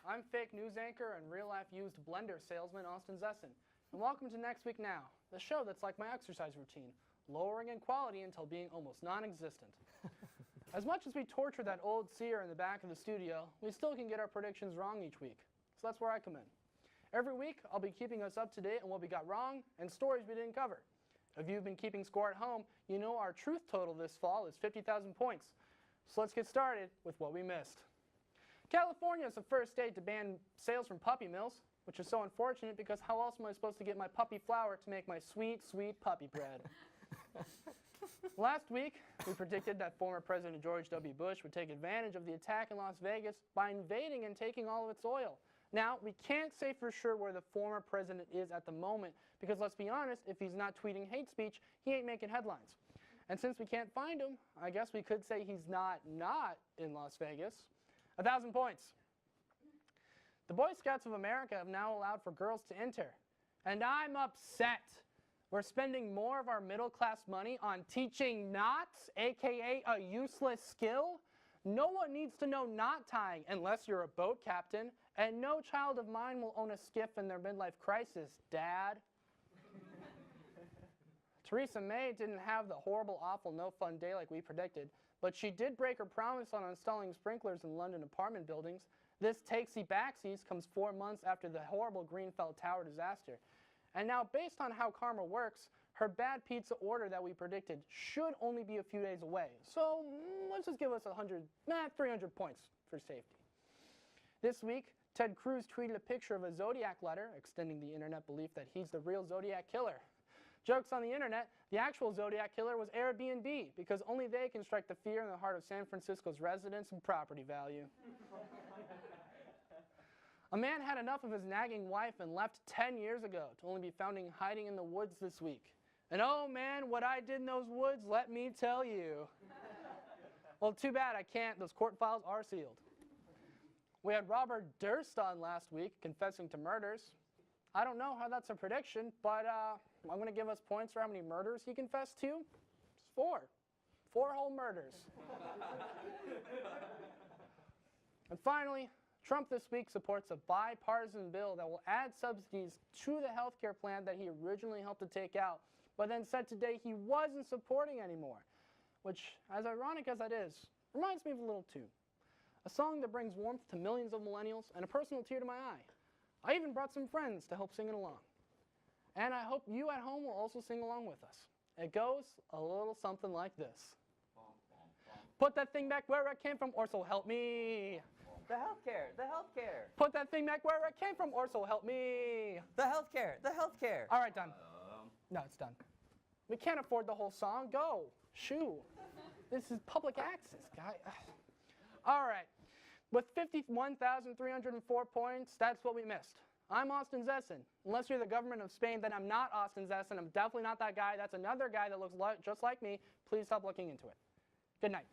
I'm fake news anchor and real-life used blender salesman Austin Zessin. And welcome to Next Week Now, the show that's like my exercise routine, lowering in quality until being almost non-existent. As much as we torture that old seer in the back of the studio, we still can get our predictions wrong each week. So that's where I come in. Every week, I'll be keeping us up to date on what we got wrong and stories we didn't cover. If you've been keeping score at home, you know our truth total this fall is 50,000 points. So let's get started with what we missed. California is the first state to ban sales from puppy mills, which is so unfortunate because how else am I supposed to get my puppy flour to make my sweet, sweet puppy bread? Last week, we predicted that former President George W. Bush would take advantage of the attack in Las Vegas by invading and taking all of its oil. Now, we can't say for sure where the former president is at the moment because, let's be honest, if he's not tweeting hate speech, he ain't making headlines. And since we can't find him, I guess we could say he's not in Las Vegas. 1,000 points. The Boy Scouts of America have now allowed for girls to enter. And I'm upset. We're spending more of our middle-class money on teaching knots, aka a useless skill. No one needs to know knot tying unless you're a boat captain, and no child of mine will own a skiff in their midlife crisis, Dad. Theresa May didn't have the horrible, awful, no-fun day like we predicted, but she did break her promise on installing sprinklers in London apartment buildings. This takesy-backsies comes 4 months after the horrible Grenfell Tower disaster. And now, based on how karma works, her bad pizza order that we predicted should only be a few days away. So let's just give us 300 points for safety. This week, Ted Cruz tweeted a picture of a Zodiac letter, extending the internet belief that he's the real Zodiac killer. Jokes on the internet, the actual Zodiac killer was Airbnb, because only they can strike the fear in the heart of San Francisco's residents and property value. A man had enough of his nagging wife and left 10 years ago to only be found hiding in the woods this week. And oh man, what I did in those woods, let me tell you. Well, too bad I can't. Those court files are sealed. We had Robert Durst on last week confessing to murders. I don't know how that's a prediction, but I'm going to give us points for how many murders he confessed to. It's 4. 4 whole murders. And finally, Trump this week supports a bipartisan bill that will add subsidies to the health care plan that he originally helped to take out, but then said today he wasn't supporting anymore, which, as ironic as that is, reminds me of a little tune. A song that brings warmth to millions of millennials and a personal tear to my eye. I even brought some friends to help sing it along. And I hope you at home will also sing along with us. It goes a little something like this. Put that thing back where it came from, or so help me. The healthcare, the healthcare. Put that thing back where it came from, or so help me. The healthcare, the healthcare. All right, done. No, it's done. We can't afford the whole song. Go. Shoo. This is public access, guy. All right. With 51,304 points, that's what we missed. I'm Austin Zessin. Unless you're the government of Spain, then I'm not Austin Zessin. I'm definitely not that guy. That's another guy that looks just like me. Please stop looking into it. Good night.